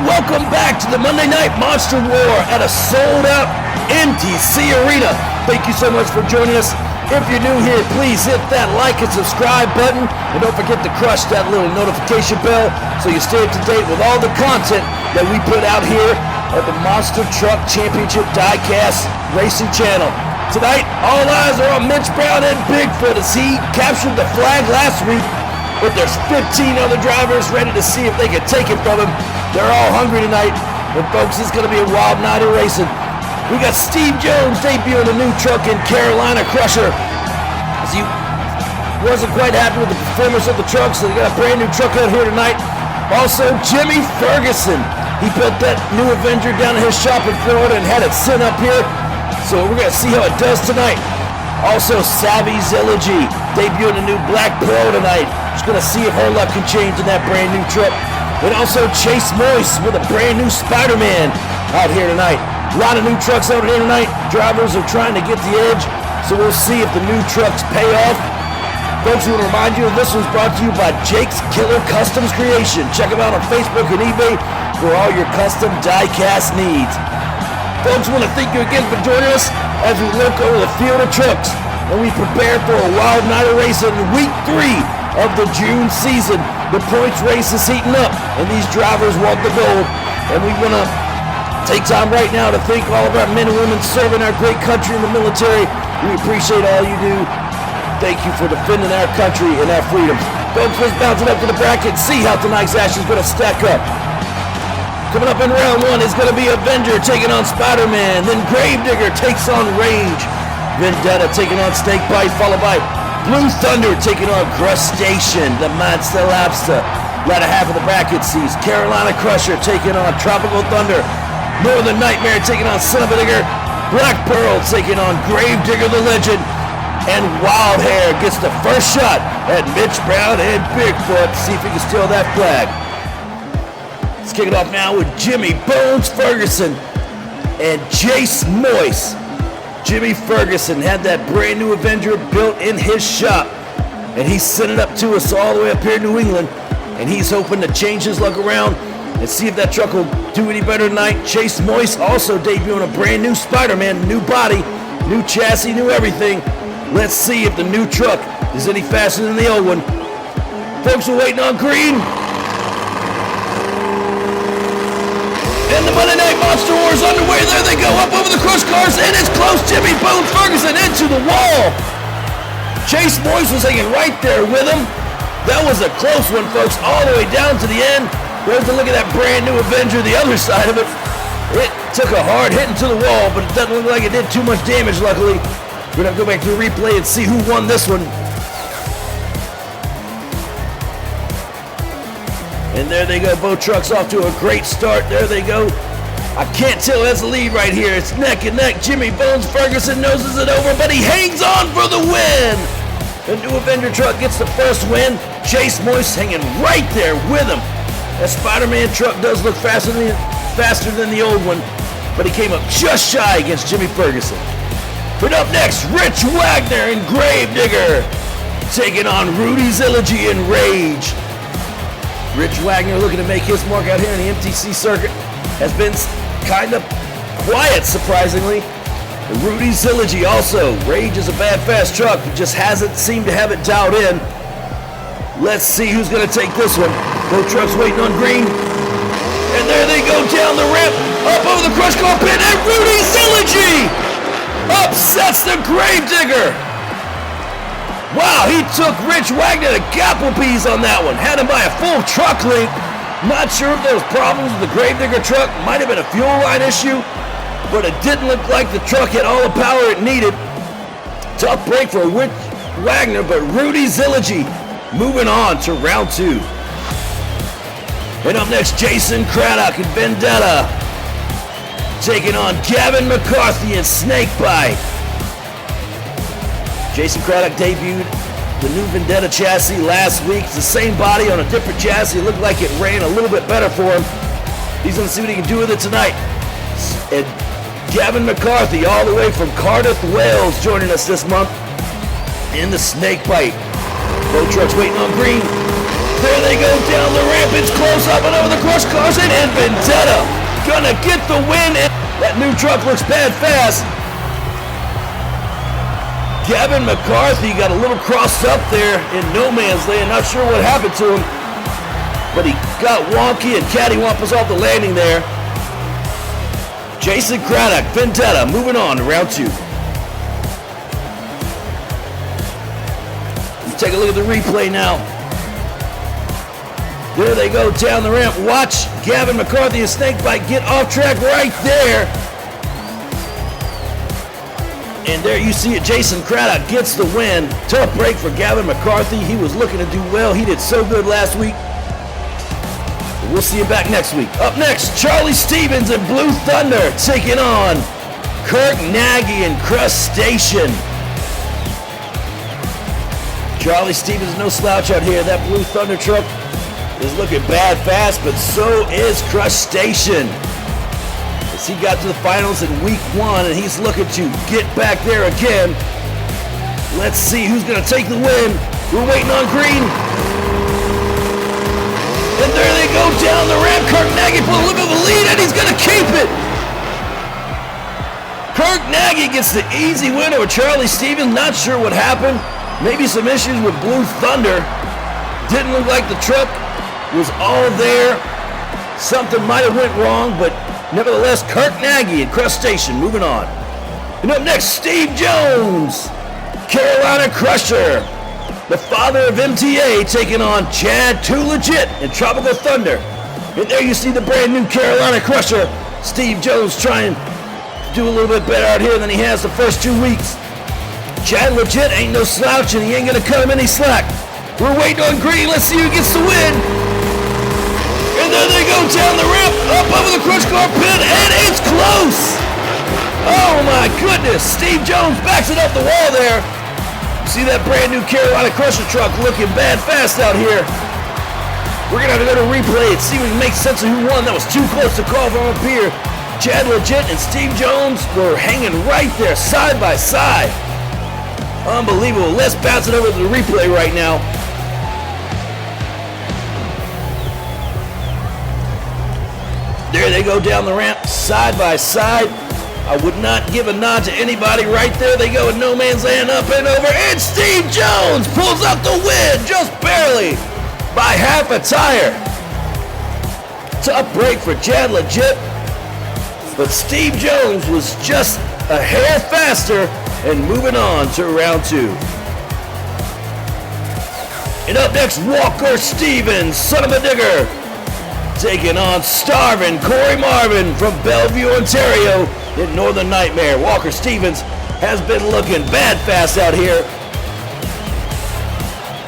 welcome back to the Monday Night Monster War at a sold-out MTC Arena. Thank you so much for joining us. If you're new here, please hit that like and subscribe button, and don't forget to crush that little notification bell so you stay up to date with all the content that we put out here at the Monster Truck Championship Diecast Racing Channel. Tonight, all eyes are on Mitch Brown and Bigfoot as he captured the flag last week, but there's 15 other drivers ready to see if they can take it from him. They're all hungry tonight, and folks, it's going to be a wild night of racing. We got Steve Jones debuting a new truck in Carolina Crusher, as he wasn't quite happy with the performance of the truck, so they got a brand new truck out here tonight. Also, Jimmy Ferguson. He built that new Avenger down at his shop in Florida and had it sent up here, so we're going to see how it does tonight. Also, Savvy Zilogy debuting a new Black Pearl tonight. Just going to see if her luck can change in that brand new truck. And also Chase Moyes with a brand new Spider-Man out here tonight. A lot of new trucks out here tonight. Drivers are trying to get the edge, so we'll see if the new trucks pay off. Folks, we want to remind you this was brought to you by Jake's Killer Customs Creation. Check them out on Facebook and eBay for all your custom die-cast needs. Folks, we want to thank you again for joining us as we look over the field of trucks and we prepare for a wild night of racing in week 3 of the June season. The points race is heating up, and these drivers want the gold. And we want to take time right now to thank all of our men and women serving our great country in the military. We appreciate all you do. Thank you for defending our country and our freedoms. Folks, let's bounce it up to the bracket and see how tonight's action is going to stack up. Coming up in round 1 is going to be Avenger taking on Spider-Man. Then Gravedigger takes on Rage. Vendetta taking on Snakebite, followed by Blue Thunder taking on Crustacean, the Monster Lobster. Latter half of the bracket sees Carolina Crusher taking on Tropical Thunder. Northern Nightmare taking on Son of a Digger. Black Pearl taking on Gravedigger the Legend. And Wild Hair gets the first shot at Mitch Brown and Bigfoot. See if he can steal that flag. Let's kick it off now with Jimmy Bones Ferguson and Jace Moyes. Jimmy Ferguson had that brand new Avenger built in his shop, and he sent it up to us all the way up here in New England, and he's hoping to change his luck around and see if that truck will do any better tonight. Chase Moyes also debuting a brand new Spider-Man, new body, new chassis, new everything. Let's see if the new truck is any faster than the old one. Folks are waiting on green. And the Monday Night Monster War is underway. There they go, up over the crush cars, and it's close. Jimmy Bones Ferguson into the wall. Chase Moyes was hanging right there with him. That was a close one, folks, all the way down to the end. There's a look at that brand new Avenger, the other side of it. It took a hard hit into the wall, but it doesn't look like it did too much damage, luckily. We're going to go back to the replay and see who won this one. And there they go, both trucks off to a great start. There they go. I can't tell, that's the lead right here. It's neck and neck. Jimmy Bones Ferguson noses it over, but he hangs on for the win. The new Avenger truck gets the first win. Chase Moyes hanging right there with him. That Spider-Man truck does look faster than the old one, but he came up just shy against Jimmy Ferguson. But up next, Rich Wagner and Gravedigger taking on Rudy Zilogy and Rage. Rich Wagner looking to make his mark out here in the MTC circuit. Has been kind of quiet, surprisingly. And Rudy Zilogy also. Rage is a bad, fast truck. He just hasn't seemed to have it dialed in. Let's see who's going to take this one. Both trucks waiting on green. And there they go down the ramp, up over the crush car pit, and Rudy Zilogy upsets the Gravedigger. Wow, he took Rich Wagner to Gapplepeas on that one. Had him by a full truck length. Not sure if there was problems with the Gravedigger truck. Might have been a fuel line issue, but it didn't look like the truck had all the power it needed. Tough break for Rich Wagner, but Rudy Zilogy moving on to round 2. And up next, Jason Craddock and Vendetta taking on Gavin McCarthy and Snakebite. Jason Craddock debuted the new Vendetta chassis last week. It's the same body on a different chassis. It looked like it ran a little bit better for him. He's going to see what he can do with it tonight. And Gavin McCarthy, all the way from Cardiff, Wales, joining us this month in the Snakebite. Both trucks waiting on green. There they go down the ramp. It's close up and over the crush cars, and Vendetta gonna get the win. That new truck looks bad fast. Gavin McCarthy got a little crossed up there in no man's land. Not sure what happened to him, but he got wonky and cattywampus off the landing there. Jason Craddock, Vendetta, moving on to round 2. Let's take a look at the replay now. There they go down the ramp. Watch Gavin McCarthy and Snakebite get off track right there. And there you see it. Jason Craddock gets the win. Tough break for Gavin McCarthy. He was looking to do well. He did so good last week. We'll see you back next week. Up next, Charlie Stevens and Blue Thunder taking on Kirk Nagy and Crustacean. Charlie Stevens, no slouch out here. That Blue Thunder truck is looking bad fast, but so is Crustacean. As he got to the finals in week 1, and he's looking to get back there again. Let's see who's going to take the win. We're waiting on green. And there they go down the ramp. Kirk Nagy for a little bit of a lead, and he's going to keep it. Kirk Nagy gets the easy win over Charlie Stevens. Not sure what happened. Maybe some issues with Blue Thunder. Didn't look like the truck was all there. Something might have went wrong, but nevertheless, Kirk Nagy and Crustacean moving on. And up next, Steve Jones, Carolina Crusher, the father of MTA, taking on Chad Too Legit and Tropical Thunder. And there you see the brand new Carolina Crusher. Steve Jones trying to do a little bit better out here than he has the first 2 weeks. Chad Legit ain't no slouch, and he ain't gonna cut him any slack. We're waiting on green. Let's see who gets the win. And there they go down the ramp, up over the crush car pit, and it's close. Oh my goodness. Steve Jones backs it up the wall there. See that brand new Carolina Crusher truck looking bad fast out here. We're gonna have to go to replay and see if we can make sense of who won. That was too close to call from up here. Chad Legit and Steve Jones were hanging right there side by side. Unbelievable. Let's bounce it over to the replay right now. There they go down the ramp, side by side. I would not give a nod to anybody. Right there they go in no man's land, up and over. And Steve Jones pulls out the win, just barely, by half a tire. Tough break for Chad Legit, but Steve Jones was just a hair faster and moving on to round 2. And up next, Walker Stevens, son of a digger, taking on starving Corey Marvin from Bellevue, Ontario in Northern Nightmare. Walker Stevens has been looking bad fast out here,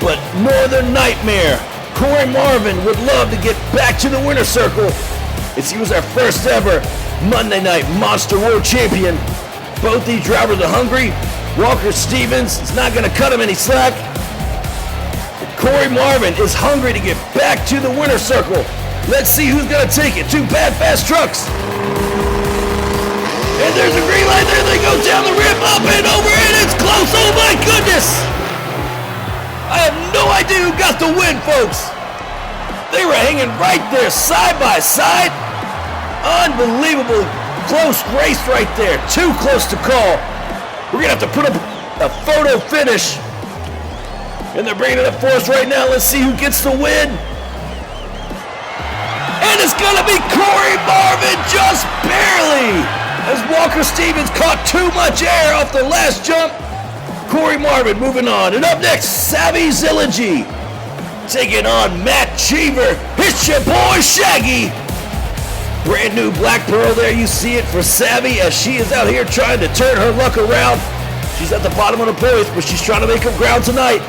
but Northern Nightmare, Corey Marvin would love to get back to the winner's circle as he was our first ever Monday Night Monster World Champion. Both these drivers are hungry. Walker Stevens is not going to cut him any slack. Corey Marvin is hungry to get back to the winner's circle. Let's see who's going to take it. 2 bad fast trucks. And there's a green light. There they go down the ramp, up and over, and it's close. Oh my goodness. I have no idea who got the win, folks. They were hanging right there side by side. Unbelievable close race right there. Too close to call. We're going to have to put up a photo finish. And they're bringing it up for us right now. Let's see who gets the win. And it's going to be Corey Marvin, just barely, as Walker Stevens caught too much air off the last jump. Corey Marvin moving on. And up next, Savvy Zilogy taking on Matt Cheever. It's your boy Shaggy. Brand new Black Pearl there. You see it for Savvy as she is out here trying to turn her luck around. She's at the bottom of the points, but she's trying to make up ground tonight.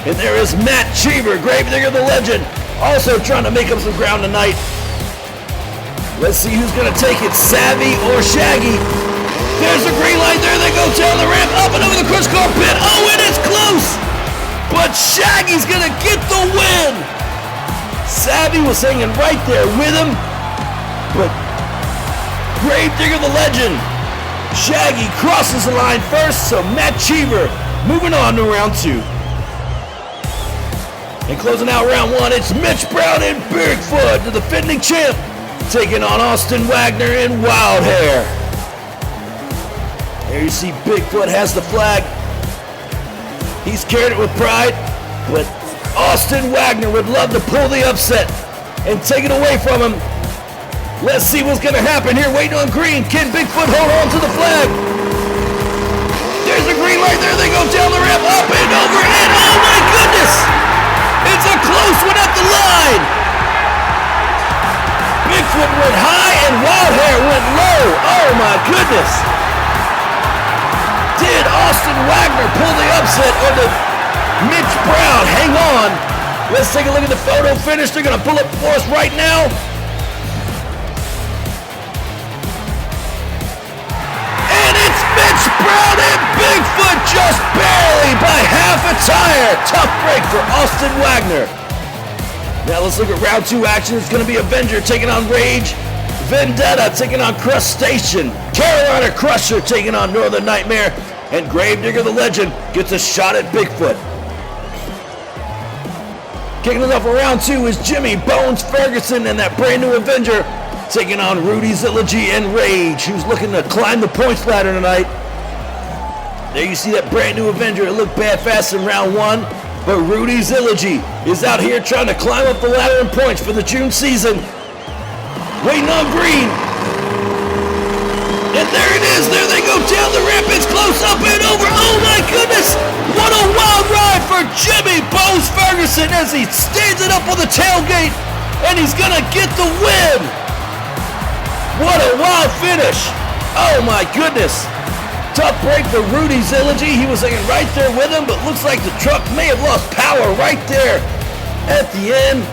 And there is Matt Cheever, Gravedigger the Legend, also trying to make up some ground tonight. Let's see who's going to take it, Savvy or Shaggy. There's the green light. There they go down the ramp, up and over the crush car pit. Oh, and it's close. But Shaggy's going to get the win. Savvy was hanging right there with him. But Gravedigger the Legend, Shaggy crosses the line first, so Matt Cheever moving on to round 2. And closing out round one, it's Mitch Brown and Bigfoot, the defending champ, taking on Austin Wagner and Wild Hair. There you see Bigfoot has the flag. He's carried it with pride, but Austin Wagner would love to pull the upset and take it away from him. Let's see what's going to happen here. Waiting on green. Can Bigfoot hold on to the flag? There's the green light. There they go down the ramp, up and over, and oh my goodness! It's a close one at the line. Bigfoot went high and Wild Hair went low. Oh my goodness! Did Austin Wagner pull the upset, or did Mitch Brown hang on? Let's take a look at the photo finish. They're going to pull it for us right now. Mitch Brown and Bigfoot just barely by half a tire. Tough break for Austin Wagner. Now let's look at round two action. It's going to be Avenger taking on Rage. Vendetta taking on Crustacean. Carolina Crusher taking on Northern Nightmare. And Gravedigger the Legend gets a shot at Bigfoot. Kicking us off for round two is Jimmy Bones Ferguson and that brand new Avenger taking on Rudy, Zilogy, and Rage, who's looking to climb the points ladder tonight. There you see that brand new Avenger. It looked bad fast in round one, but Rudy Zilogy is out here trying to climb up the ladder in points for the June season. Waiting on green. And there it is. There they go down the ramp. It's close, up and over. Oh my goodness. What a wild ride for Jimmy Bones Ferguson as he stands it up on the tailgate, and he's going to get the win. What a wild finish. Oh my goodness. Tough break for Rudy Zilogy. He was hanging right there with him, but looks like the truck may have lost power right there at the end.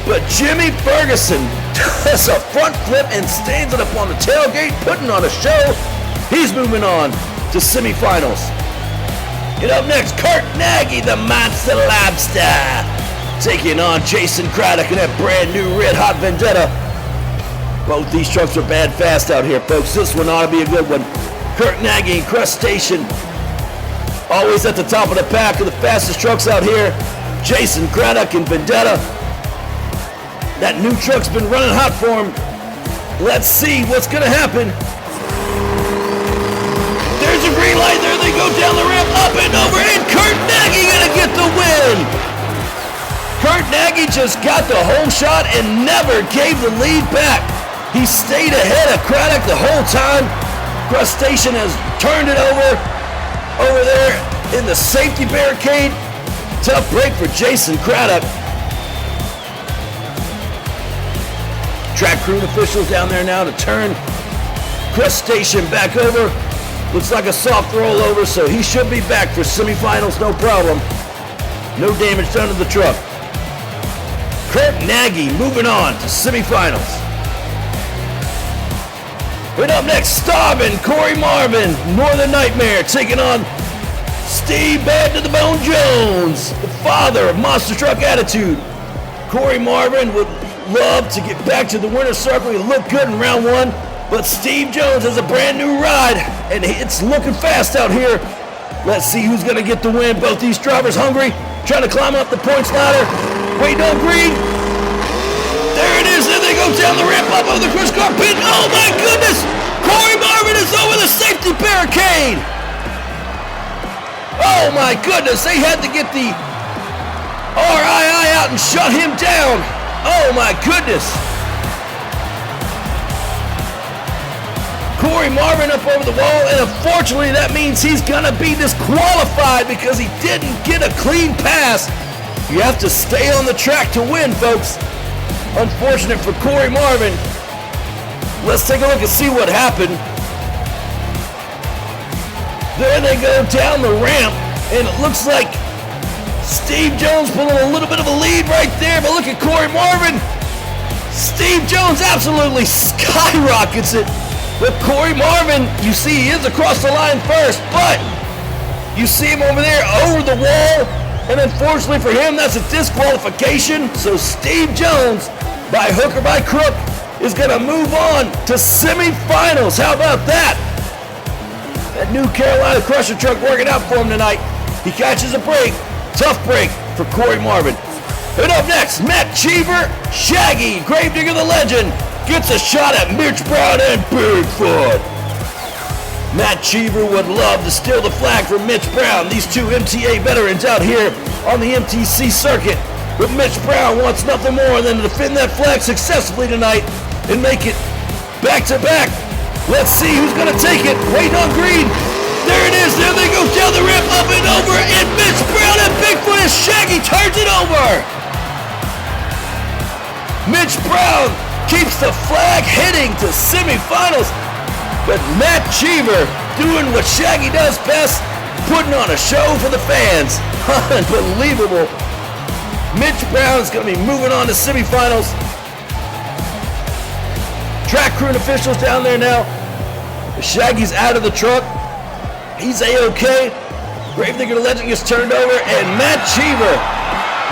But Jimmy Ferguson does a front flip and stands it up on the tailgate, putting on a show. He's moving on to semifinals. And up next, Nagy, the Monster Lobster, taking on Jason Craddock and that brand new red hot Vendetta. Both these trucks are bad fast out here, folks. This one ought to be a good one. Nagy and Crustacean always at the top of the pack of the fastest trucks out here. Jason Cradock and Vendetta. That new truck's been running hot for him. Let's see what's going to happen. There's a green light. There they go down the ramp, up and over, and Nagy going to get the win. Nagy just got the whole shot and never gave the lead back. He stayed ahead of Cradock the whole time. Crustacean has turned it over there in the safety barricade. Tough break for Jason Cradock. Track crew officials down there now to turn Crustacean back over. Looks like a soft rollover, so he should be back for semifinals, no problem. No damage done to the truck. Nagy moving on to semifinals. And up next, Starvin, Marvin, Northern Nightmare, taking on Steve Bad to the Bone Jones, the father of Monster Truck Attitude. Marvin would love to get back to the winner's circle. He looked good in round one, but Steve Jones has a brand new ride, and it's looking fast out here. Let's see who's going to get the win. Both these drivers hungry, trying to climb up the points ladder. Waiting on green. There it is. There they go down the ramp, up over the Chris car pit. Oh my goodness! Marvin is over the safety barricade. Oh my goodness! They had to get the RII out and shut him down. Oh my goodness! Marvin up over the wall, and unfortunately that means he's gonna be disqualified because he didn't get a clean pass. You have to stay on the track to win, folks. Unfortunate for Marvin. Let's take a look and see what happened. There they go down the ramp, and it looks like Steve Jones pulling a little bit of a lead right there, but look at Marvin. Steve Jones absolutely skyrockets it. But Marvin, you see he is across the line first, but you see him over there over the wall, and unfortunately for him, that's a disqualification. So Steve Jones, by hook or by crook, is going to move on to semifinals. How about that? That new Carolina Crusher truck working out for him tonight. He catches a break. Tough break for Corey Marvin. And up next, Matt Cheever, Shaggy, Gravedigger the Legend, gets a shot at Mitch Brown and Bigfoot. Matt Cheever would love to steal the flag from Mitch Brown. These two MTA veterans out here on the MTC circuit. But Mitch Brown wants nothing more than to defend that flag successfully tonight and make it back-to-back. Let's see who's going to take it. Waiting on green. There it is. There they go down the ramp, up and over. And Mitch Brown and Bigfoot as Shaggy turns it over. Mitch Brown keeps the flag heading to semifinals. But Matt Cheever doing what Shaggy does best, putting on a show for the fans. Unbelievable. Mitch Brown is going to be moving on to semifinals. Track crew and officials down there now. Shaggy's out of the truck. He's A-OK. Gravedigger the Legend gets turned over, and Matt Cheever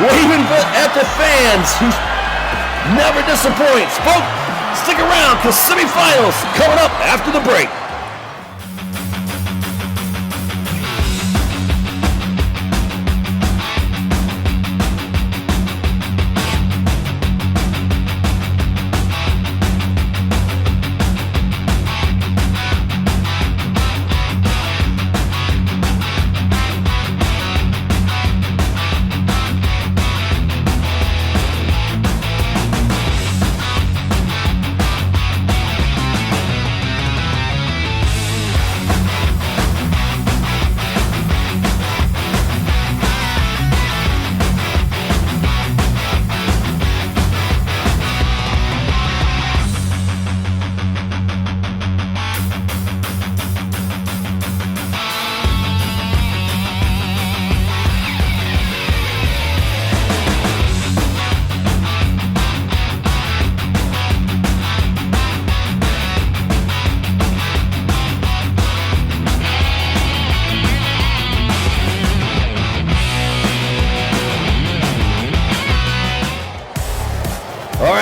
waving at the fans who never disappoints. Folks, stick around because semifinals coming up after the break.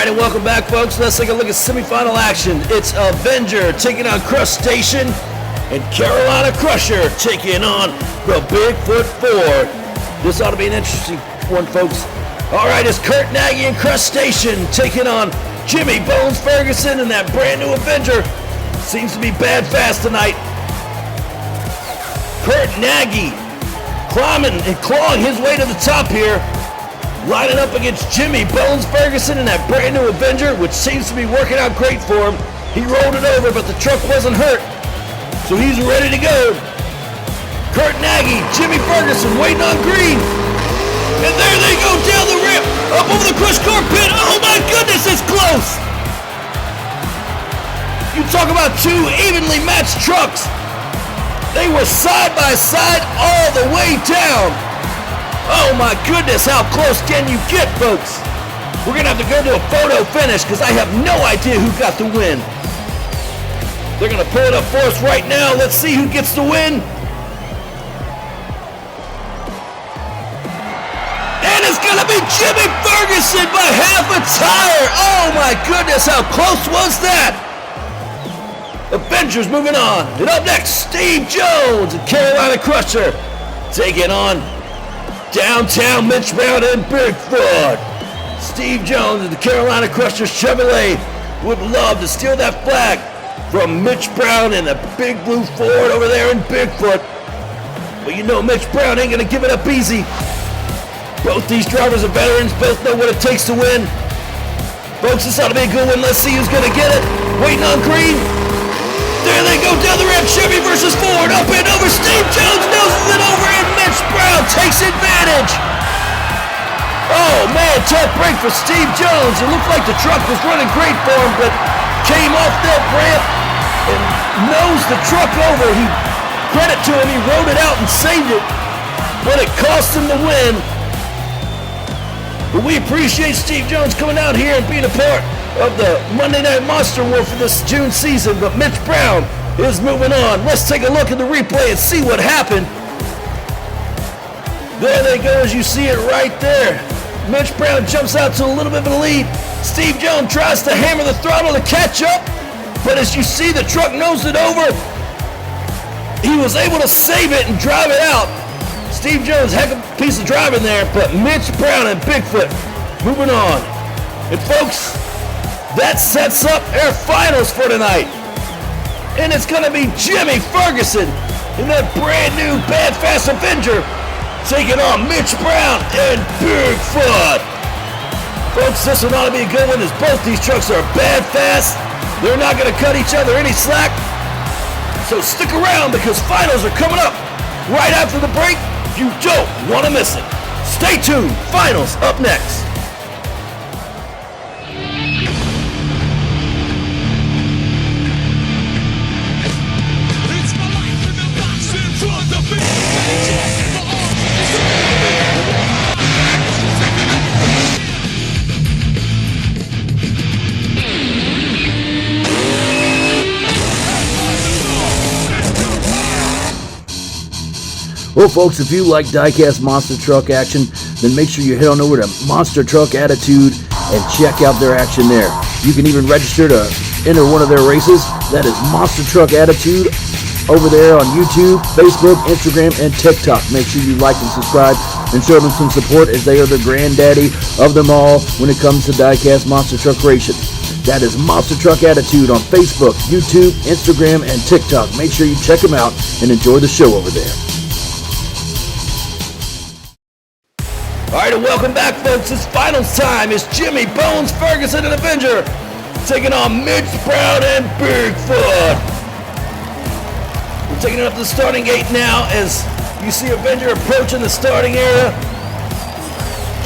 And welcome back, folks. Let's take a look at semifinal action. It's Avenger taking on Crustacean and Carolina Crusher taking on the Bigfoot Ford. This ought to be an interesting one, folks. All right, it's Kurt Nagy and Crustacean taking on Jimmy Bones Ferguson and that brand new Avenger. Seems to be bad fast tonight. Kurt Nagy climbing and clawing his way to the top here. Lining up against Jimmy Bones Ferguson and that brand new Avenger, which seems to be working out great for him. He rolled it over, but the truck wasn't hurt, so he's ready to go. Kurt Nagy, Jimmy Ferguson waiting on green. And there they go down the ramp, up over the crush car pit. Oh my goodness, it's close. You talk about two evenly matched trucks. They were side by side all the way down. Oh my goodness, how close can you get, folks? We're gonna have to go to a photo finish because I have no idea who got the win. They're gonna pull it up for us right now. Let's see who gets the win. And it's gonna be Jimmy Ferguson by half a tire. Oh my goodness, how close was that? Avengers moving on. And up next, Steve Jones and Carolina Crusher taking on Downtown Mitch Brown and Bigfoot. Steve Jones and the Carolina Crusher Chevrolet would love to steal that flag from Mitch Brown and the big blue Ford over there in Bigfoot. But you know Mitch Brown ain't gonna give it up easy. Both these drivers are veterans, both know what it takes to win. Folks, this ought to be a good one. Let's see who's gonna get it. Waiting on green. There they go down the ramp, Chevy versus Ford, up and over. Steve Jones noses it over, and Mitch Brown takes advantage. Oh man, tough break for Steve Jones. It looked like the truck was running great for him, but came off that ramp and nosed the truck over. Credit to him, he rode it out and saved it, but it cost him the win. But we appreciate Steve Jones coming out here and being a part of the Monday Night Monster War for this June season, but Mitch Brown is moving on. Let's take a look at the replay and see what happened. There they go, as you see it right there. Mitch Brown jumps out to a little bit of a lead. Steve Jones tries to hammer the throttle to catch up, but as you see, the truck nosed it over. He was able to save it and drive it out. Steve Jones, heck of a piece of driving there, but Mitch Brown and Bigfoot moving on. And folks, that sets up our finals for tonight. And it's going to be Jimmy Ferguson in that brand new Bad Fast Avenger taking on Mitch Brown and Bigfoot. Folks, this one ought to be a good one as both these trucks are bad fast. They're not going to cut each other any slack. So stick around because finals are coming up right after the break. You don't want to miss it. Stay tuned. Finals up next. Well, folks, if you like diecast monster truck action, then make sure you head on over to Monster Truck Attitude and check out their action there. You can even register to enter one of their races. That is Monster Truck Attitude over there on YouTube, Facebook, Instagram, and TikTok. Make sure you like and subscribe and show them some support as they are the granddaddy of them all when it comes to diecast monster truck racing. That is Monster Truck Attitude on Facebook, YouTube, Instagram, and TikTok. Make sure you check them out and enjoy the show over there. All right, and welcome back, folks. It's finals time. It's Jimmy Bones Ferguson and Avenger taking on Mitch Brown and Bigfoot. We're taking it up to the starting gate now as you see Avenger approaching the starting area.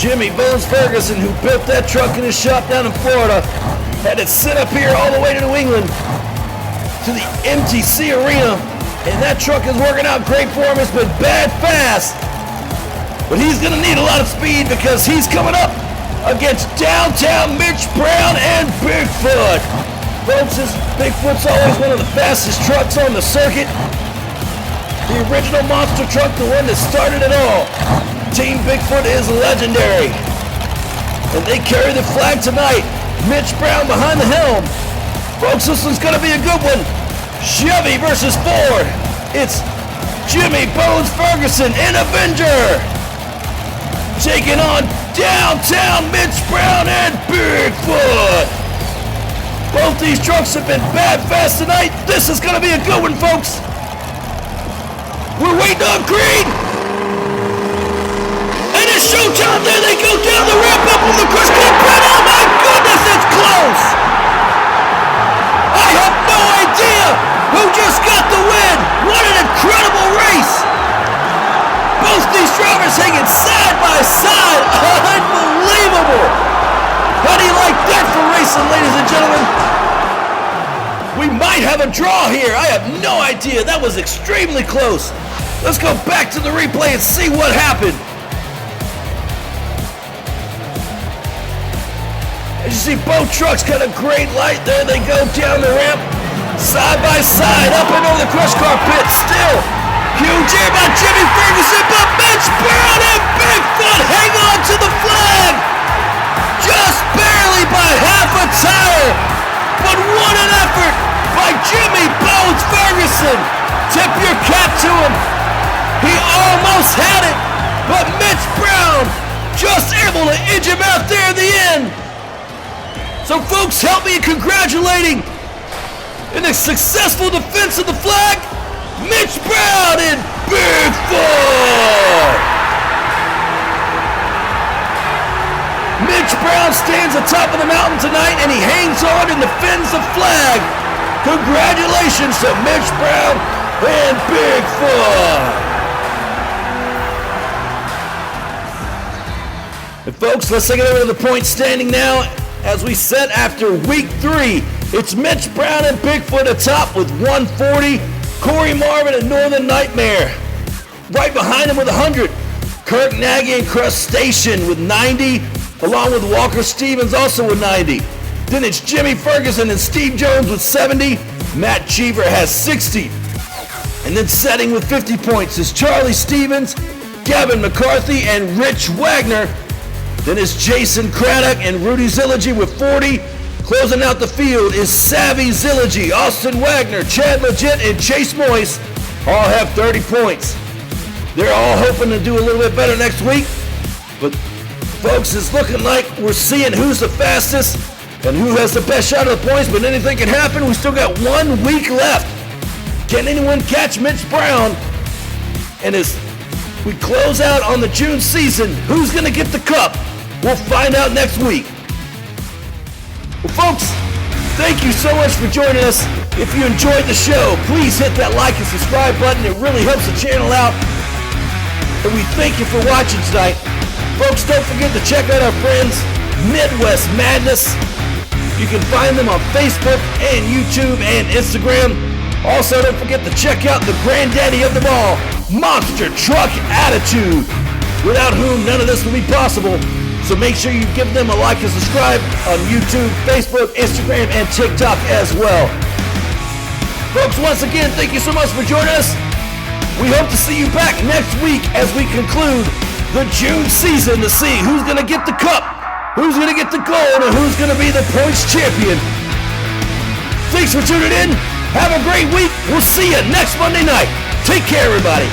Jimmy Bones Ferguson, who built that truck in his shop down in Florida, had it sit up here all the way to New England to the MTC Arena, and that truck is working out great for him. It's been bad fast. But he's going to need a lot of speed because he's coming up against downtown Mitch Brown and Bigfoot. Folks, Bigfoot's always one of the fastest trucks on the circuit. The original monster truck, the one that started it all. Team Bigfoot is legendary. And they carry the flag tonight. Mitch Brown behind the helm. Folks, this one's going to be a good one. Chevy versus Ford. It's Jimmy Bones Ferguson and Avenger taking on downtown Mitch Brown and Bigfoot. Both these trucks have been bad fast tonight. This is going to be a good one, folks. We're waiting on green. And it's showtime. There they go down the ramp up on the crush car pit. Oh my goodness, it's close. I have no idea who just got the win. What an incredible race. Both these drivers hanging side by side. Unbelievable. How do you like that for racing, ladies and gentlemen? We might have a draw here. I have no idea. That was extremely close. Let's go back to the replay and see what happened. As you see, both trucks got a great light. There they go down the ramp. Side by side, up and over the crush car pit. Still, huge air by Jimmy Ferguson, but Mitch Brown and Bigfoot hang on to the flag. Just barely by half a tire. But what an effort by Jimmy Bones Ferguson. Tip your cap to him. He almost had it, but Mitch Brown just able to edge him out there in the end. So folks, help me in congratulating in the successful defense of the flag, Mitch Brown and Bigfoot. Mitch Brown stands atop of the mountain tonight and he hangs on and defends the flag. Congratulations to Mitch Brown and Bigfoot. And folks, let's take it over to the point standing now. As we set after week 3, it's Mitch Brown and Bigfoot atop with 140. Corey Marvin and Northern Nightmare right behind him with 100. Kirk Nagy and Crustacean with 90, along with Walker Stevens also with 90. Then it's Jimmy Ferguson and Steve Jones with 70. Matt Cheever has 60. And then setting with 50 points is Charlie Stevens, Gavin McCarthy, and Rich Wagner. Then it's Jason Craddock and Rudy Zilogy with 40. Closing out the field is Savvy Zilogy, Austin Wagner, Chad Legit, and Chase Moyes all have 30 points. They're all hoping to do a little bit better next week. But folks, it's looking like we're seeing who's the fastest and who has the best shot of the points, but anything can happen. We still got 1 week left. Can anyone catch Mitch Brown? And as we close out on the June season, who's going to get the cup? We'll find out next week. Well, folks, thank you so much for joining us. If you enjoyed the show, please hit that like and subscribe button. It really helps the channel out. And we thank you for watching tonight. Folks, don't forget to check out our friends, Midwest Madness. You can find them on Facebook and YouTube and Instagram. Also, don't forget to check out the granddaddy of them all, Monster Truck Attitude, without whom none of this would be possible. So make sure you give them a like and subscribe on YouTube, Facebook, Instagram, and TikTok as well. Folks, once again, thank you so much for joining us. We hope to see you back next week as we conclude the June season to see who's going to get the cup, who's going to get the gold, and who's going to be the points champion. Thanks for tuning in. Have a great week. We'll see you next Monday night. Take care, everybody.